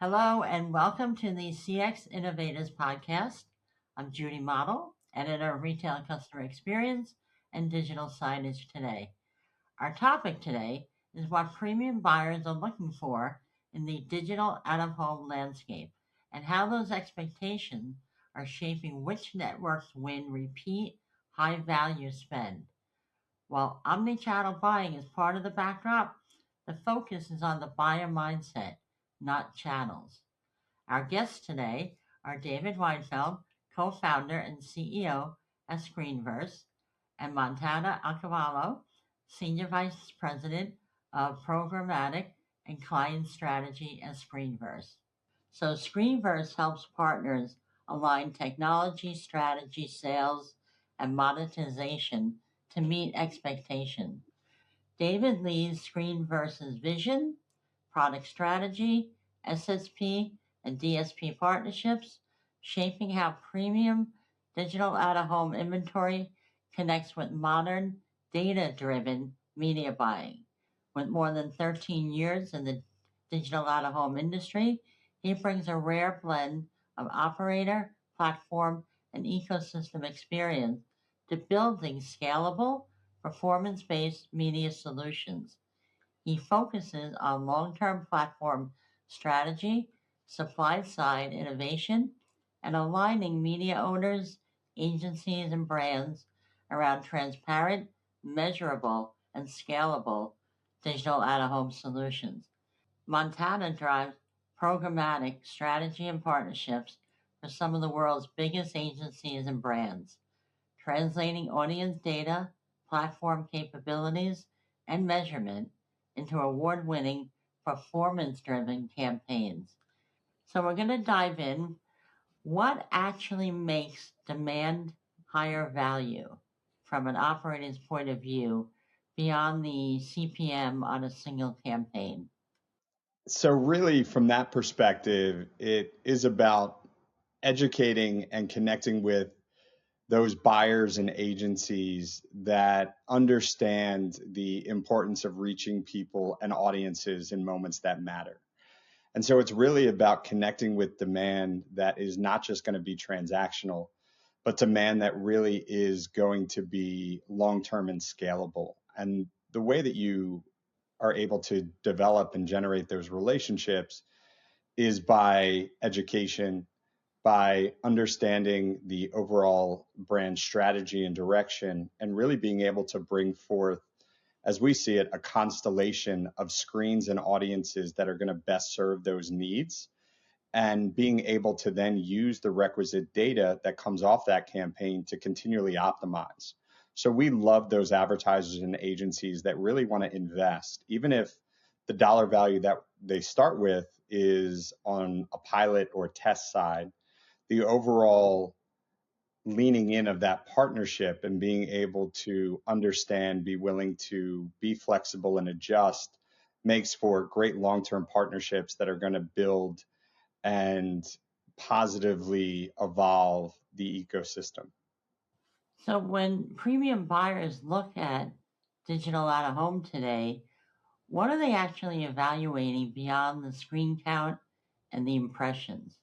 Hello and welcome to the CX Innovators podcast. I'm Judy Mottl, editor of Retail Customer Experience and Digital Signage Today. Our topic today is what premium buyers are looking for in the digital out-of-home landscape and how those expectations are shaping which networks win repeat high-value spend. While omnichannel buying is part of the backdrop, the focus is on the buyer mindset, not channels. Our guests today are David Weinfeld, co-founder and CEO at Screenverse, and Montana Accavallo, senior vice president of programmatic and client strategy at Screenverse. So Screenverse helps partners align technology, strategy, sales, and monetization to meet expectations. David leads Screenverse's vision, product strategy, SSP and DSP partnerships, shaping how premium digital out-of-home inventory connects with modern data-driven media buying. With more than 13 years in the digital out-of-home industry, he brings a rare blend of operator, platform, and ecosystem experience to building scalable, performance-based media solutions. He focuses on long-term platform strategy, supply-side innovation, and aligning media owners, agencies, and brands around transparent, measurable, and scalable digital out-of-home solutions. Montana drives programmatic strategy and partnerships for some of the world's biggest agencies and brands, translating audience data, platform capabilities, and measurement into award-winning, performance-driven campaigns. So we're going to dive in. What actually makes demand higher value from an operator's point of view beyond the CPM on a single campaign? So really, from that perspective, it is about educating and connecting with those buyers and agencies that understand the importance of reaching people and audiences in moments that matter. And so it's really about connecting with demand that is not just going to be transactional, but demand that really is going to be long-term and scalable. And the way that you are able to develop and generate those relationships is by education, by understanding the overall brand strategy and direction, and really being able to bring forth, as we see it, a constellation of screens and audiences that are going to best serve those needs, and being able to then use the requisite data that comes off that campaign to continually optimize. So we love those advertisers and agencies that really want to invest, even if the dollar value that they start with is on a pilot or test side. The overall leaning in of that partnership and being able to understand, be willing to be flexible and adjust makes for great long-term partnerships that are going to build and positively evolve the ecosystem. So when premium buyers look at digital out-of-home today, what are they actually evaluating beyond the screen count and the impressions?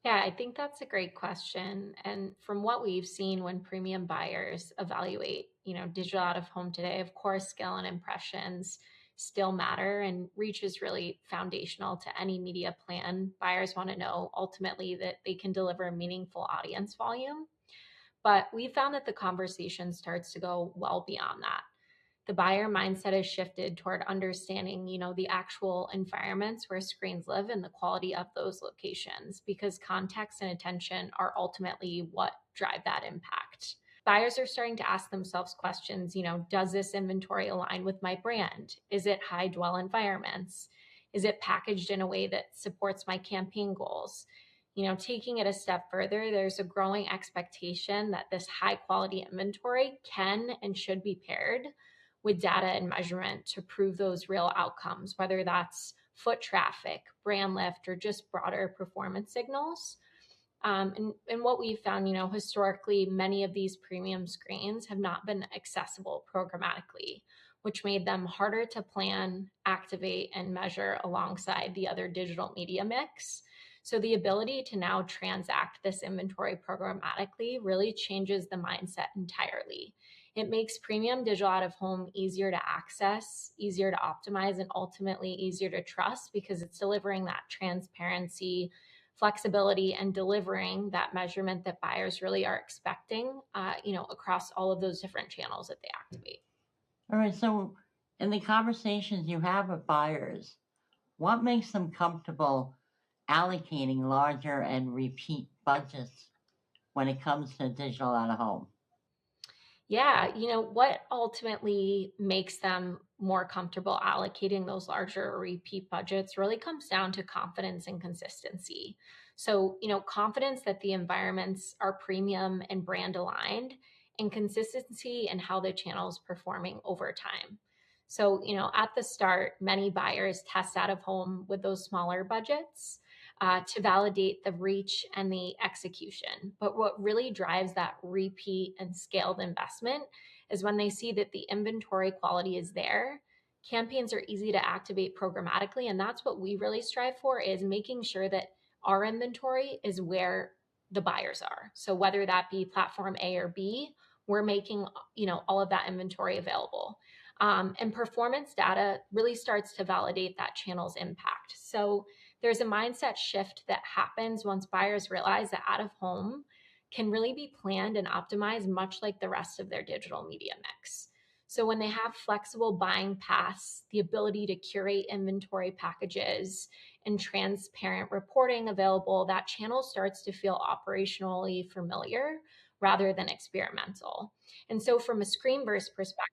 Yeah, I think that's a great question. And from what we've seen when premium buyers evaluate, digital out of home today, of course, scale and impressions still matter, and reach is really foundational to any media plan. Buyers want to know ultimately that they can deliver meaningful audience volume. But we found that the conversation starts to go well beyond that. The buyer mindset has shifted toward understanding, the actual environments where screens live and the quality of those locations, because context and attention are ultimately what drive that impact. Buyers are starting to ask themselves questions, does this inventory align with my brand? Is it high dwell environments? Is it packaged in a way that supports my campaign goals? Taking it a step further, there's a growing expectation that this high quality inventory can and should be paired with data and measurement to prove those real outcomes, whether that's foot traffic, brand lift, or just broader performance signals. And what we've found, historically, many of these premium screens have not been accessible programmatically, which made them harder to plan, activate, and measure alongside the other digital media mix. So the ability to now transact this inventory programmatically really changes the mindset entirely. It makes premium digital out of home easier to access, easier to optimize, and ultimately easier to trust because it's delivering that transparency, flexibility, and delivering that measurement that buyers really are expecting, across all of those different channels that they activate. All right. So, in the conversations you have with buyers, what makes them comfortable allocating larger and repeat budgets when it comes to digital out of home? Yeah, what ultimately makes them more comfortable allocating those larger repeat budgets really comes down to confidence and consistency. So, confidence that the environments are premium and brand aligned, and consistency in how the channel is performing over time. So, at the start, many buyers test out of home with those smaller budgets to validate the reach and the execution. But what really drives that repeat and scaled investment is when they see that the inventory quality is there. Campaigns are easy to activate programmatically, and that's what we really strive for, is making sure that our inventory is where the buyers are. So whether that be platform A or B, we're making all of that inventory available. And performance data really starts to validate that channel's impact. So there's a mindset shift that happens once buyers realize that out of home can really be planned and optimized much like the rest of their digital media mix. So when they have flexible buying paths, the ability to curate inventory packages, and transparent reporting available, that channel starts to feel operationally familiar rather than experimental. And so from a Screenverse perspective,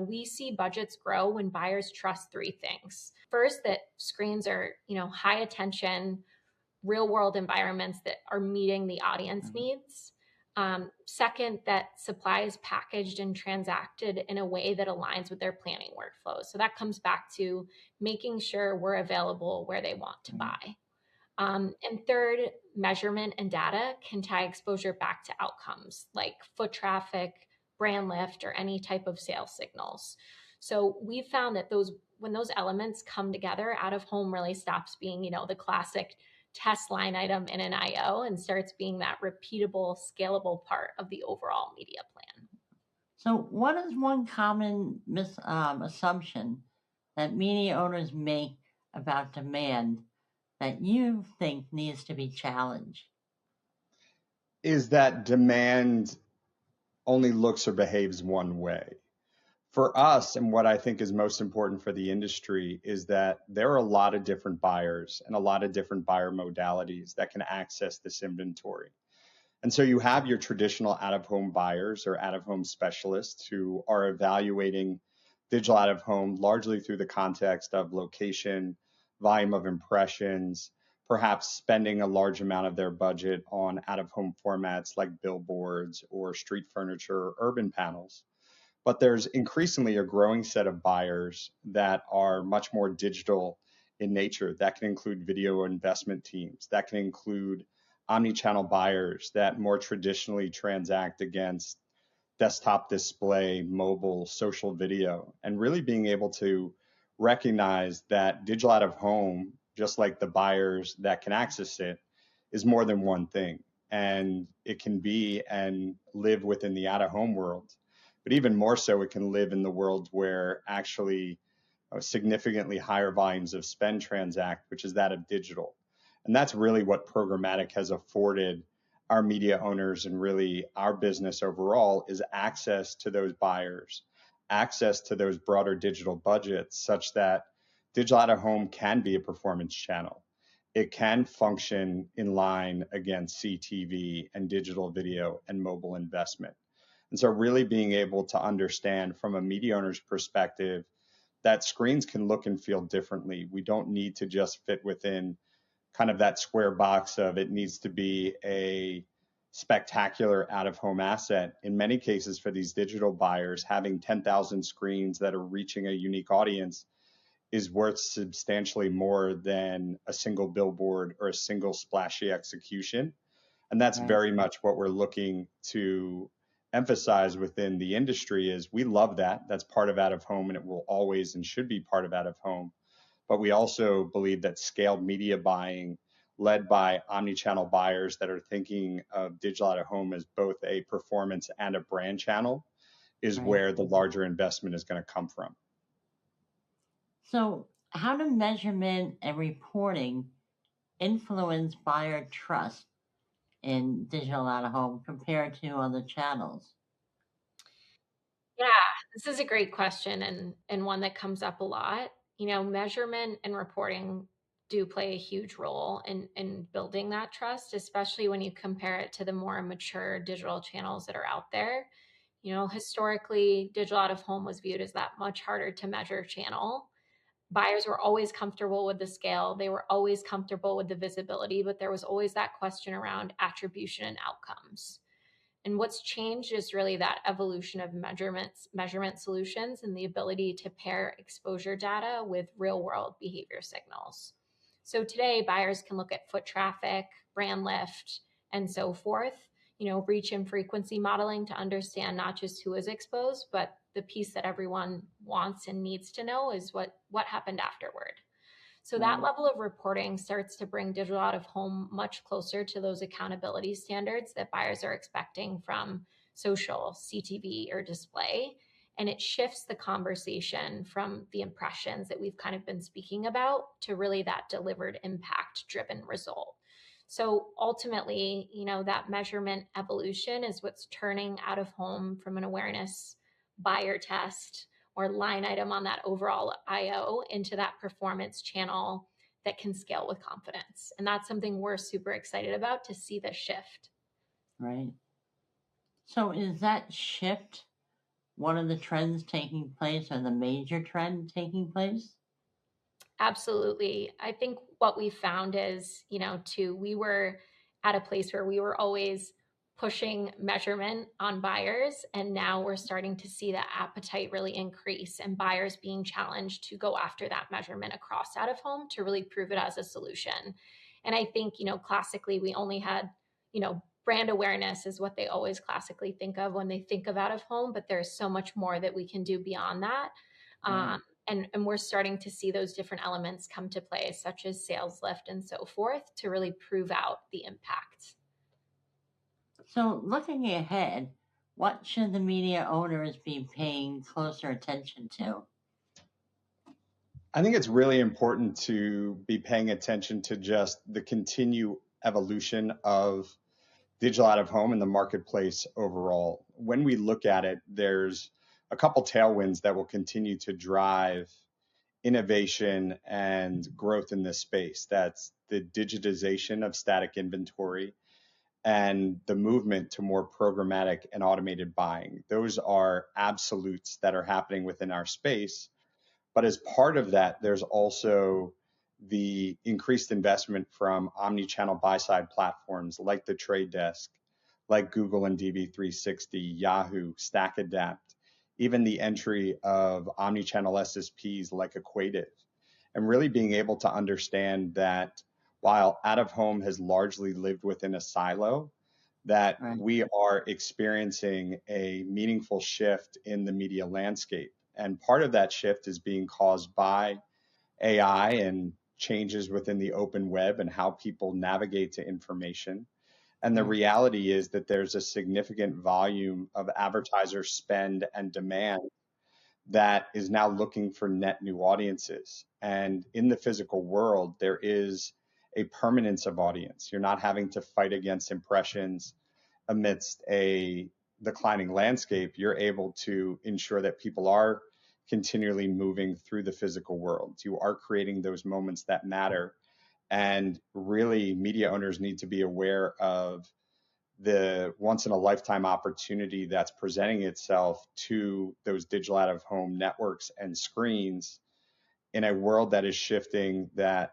we see budgets grow when buyers trust three things. First, that screens are, high attention, real world environments that are meeting the audience needs. Second, that supply is packaged and transacted in a way that aligns with their planning workflows. So that comes back to making sure we're available where they want to buy. And third, measurement and data can tie exposure back to outcomes like foot traffic, brand lift, or any type of sales signals. So we found that when those elements come together, out of home really stops being, the classic test line item in an IO and starts being that repeatable, scalable part of the overall media plan. So, what is one common assumption that media owners make about demand that you think needs to be challenged? Is that demand only looks or behaves one way. For us, and what I think is most important for the industry, is that there are a lot of different buyers and a lot of different buyer modalities that can access this inventory. And so you have your traditional out-of-home buyers or out-of-home specialists who are evaluating digital out-of-home largely through the context of location, volume of impressions, perhaps spending a large amount of their budget on out-of-home formats like billboards or street furniture or urban panels. But there's increasingly a growing set of buyers that are much more digital in nature. That can include video investment teams. That can include omni-channel buyers that more traditionally transact against desktop display, mobile, social video, and really being able to recognize that digital out of home, just like the buyers that can access it, is more than one thing. And it can be and live within the out of home world. But even more so, it can live in the world where actually significantly higher volumes of spend transact, which is that of digital. And that's really what programmatic has afforded our media owners and really our business overall, is access to those buyers, access to those broader digital budgets, such that digital out of home can be a performance channel. It can function in line against CTV and digital video and mobile investment. And so really being able to understand from a media owner's perspective that screens can look and feel differently. We don't need to just fit within kind of that square box of it needs to be a spectacular out-of-home asset. In many cases for these digital buyers, having 10,000 screens that are reaching a unique audience is worth substantially more than a single billboard or a single splashy execution. And that's very much what we're looking to emphasize within the industry is we love that. That's part of out of home, and it will always and should be part of out of home. But we also believe that scaled media buying led by omni-channel buyers that are thinking of digital out of home as both a performance and a brand channel is Right. where the larger investment is going to come from. So, how do measurement and reporting influence buyer trust in digital out of home compared to other channels? Yeah, this is a great question and one that comes up a lot. Measurement and reporting do play a huge role in building that trust, especially when you compare it to the more mature digital channels that are out there. Historically, digital out of home was viewed as that much harder to measure channel. Buyers were always comfortable with the scale. They were always comfortable with the visibility, but there was always that question around attribution and outcomes. And what's changed is really that evolution of measurement solutions and the ability to pair exposure data with real world behavior signals. So today, buyers can look at foot traffic, brand lift, and so forth, reach and frequency modeling to understand not just who is exposed, but the piece that everyone wants and needs to know is what happened afterward. So that level of reporting starts to bring digital out of home much closer to those accountability standards that buyers are expecting from social, CTV, or display. And it shifts the conversation from the impressions that we've kind of been speaking about to really that delivered impact driven result. So ultimately, that measurement evolution is what's turning out of home from an awareness buyer test or line item on that overall IO into that performance channel that can scale with confidence. And that's something we're super excited about to see the shift. Right. So is that shift one of the trends taking place or the major trend taking place? Absolutely. I think what we found is, we were at a place where we were always pushing measurement on buyers. And now we're starting to see that appetite really increase and buyers being challenged to go after that measurement across out of home to really prove it as a solution. And I think, classically, we only had, brand awareness is what they always classically think of when they think of out of home, but there's so much more that we can do beyond that. Right. And we're starting to see those different elements come to play, such as sales lift and so forth, to really prove out the impact. So looking ahead, what should the media owners be paying closer attention to? I think it's really important to be paying attention to just the continued evolution of digital out of home and the marketplace overall. When we look at it, there's a couple tailwinds that will continue to drive innovation and growth in this space. That's the digitization of static inventory and the movement to more programmatic and automated buying. Those are absolutes that are happening within our space. But as part of that, there's also the increased investment from omni-channel buy-side platforms like the Trade Desk, like Google and DV360, Yahoo, StackAdapt, even the entry of omni-channel SSPs like Equative, and really being able to understand that while out of home has largely lived within a silo, that Right. we are experiencing a meaningful shift in the media landscape. And part of that shift is being caused by AI and changes within the open web and how people navigate to information. And the reality is that there's a significant volume of advertiser spend and demand that is now looking for net new audiences. And in the physical world, there is a permanence of audience. You're not having to fight against impressions amidst a declining landscape. You're able to ensure that people are continually moving through the physical world. You are creating those moments that matter. And really, media owners need to be aware of the once in a lifetime opportunity that's presenting itself to those digital out of home networks and screens in a world that is shifting, that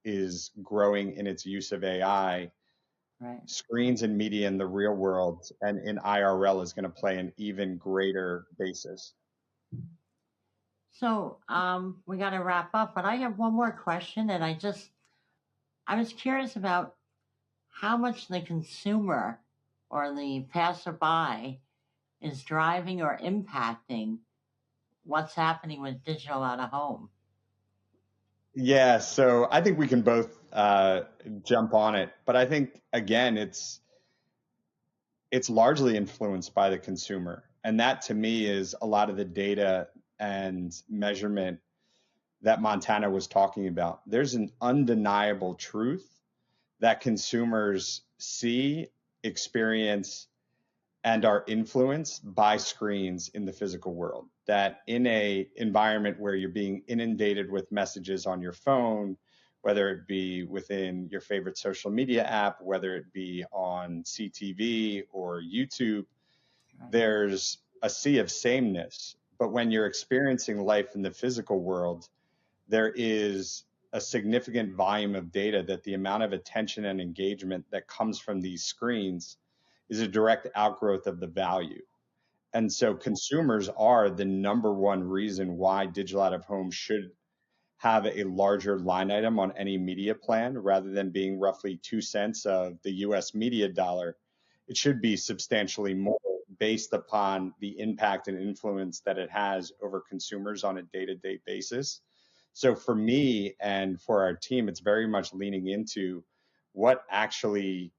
is growing in its use of AI. Right. Screens and media in the real world and in IRL is going to play an even greater basis. So we got to wrap up, but I have one more question, and I was curious about how much the consumer or the passerby is driving or impacting what's happening with digital out of home? Yeah, so I think we can both jump on it, but I think again, it's largely influenced by the consumer, and that to me is a lot of the data and measurement that Montana was talking about. There's an undeniable truth that consumers see, experience, and are influenced by screens in the physical world. That in a environment where you're being inundated with messages on your phone, whether it be within your favorite social media app, whether it be on CTV or YouTube, there's a sea of sameness. But when you're experiencing life in the physical world, there is a significant volume of data that the amount of attention and engagement that comes from these screens is a direct outgrowth of the value. And so consumers are the number one reason why digital out of home should have a larger line item on any media plan rather than being roughly 2 cents of the US media dollar. It should be substantially more based upon the impact and influence that it has over consumers on a day-to-day basis. So for me and for our team, it's very much leaning into what actually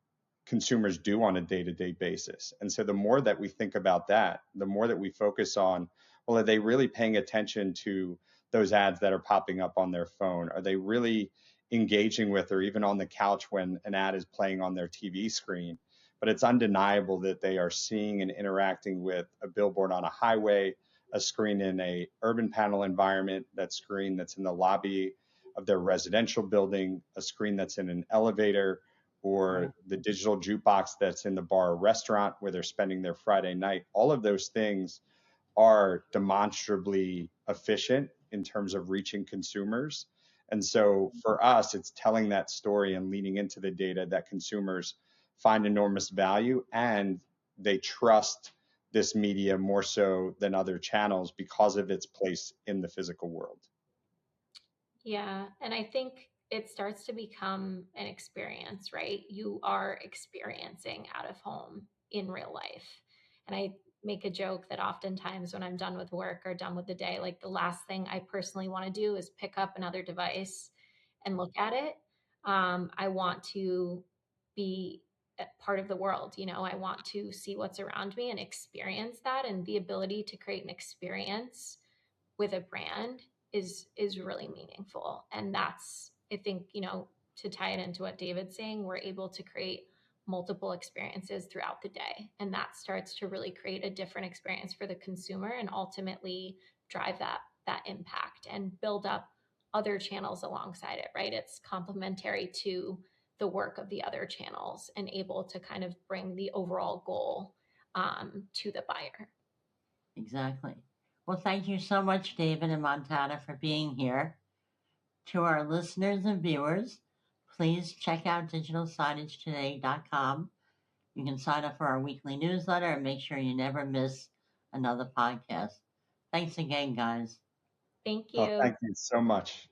consumers do on a day-to-day basis. And so the more that we think about that, the more that we focus on, well, are they really paying attention to those ads that are popping up on their phone? Are they really engaging with or even on the couch when an ad is playing on their TV screen? But it's undeniable that they are seeing and interacting with a billboard on a highway, a screen in a urban panel environment, that screen that's in the lobby of their residential building, a screen that's in an elevator, or the digital jukebox that's in the bar or restaurant where they're spending their Friday night. All of those things are demonstrably efficient in terms of reaching consumers. And so for us, it's telling that story and leaning into the data that consumers find enormous value, and they trust this media more so than other channels because of its place in the physical world. Yeah, and I think it starts to become an experience, right? You are experiencing out of home in real life. And I make a joke that oftentimes when I'm done with work or done with the day, like the last thing I personally want to do is pick up another device and look at it. I want to be a part of the world. I want to see what's around me and experience that, and the ability to create an experience with a brand is really meaningful. And that's, I think, to tie it into what David's saying, we're able to create multiple experiences throughout the day, and that starts to really create a different experience for the consumer and ultimately drive that impact and build up other channels alongside it, right? It's complementary to the work of the other channels and able to kind of bring the overall goal to the buyer. Exactly. Well, thank you so much, David and Montana, for being here. To our listeners and viewers, please check out DigitalSignageToday.com. You can sign up for our weekly newsletter and make sure you never miss another podcast. Thanks again, guys. Thank you. Oh, thank you so much.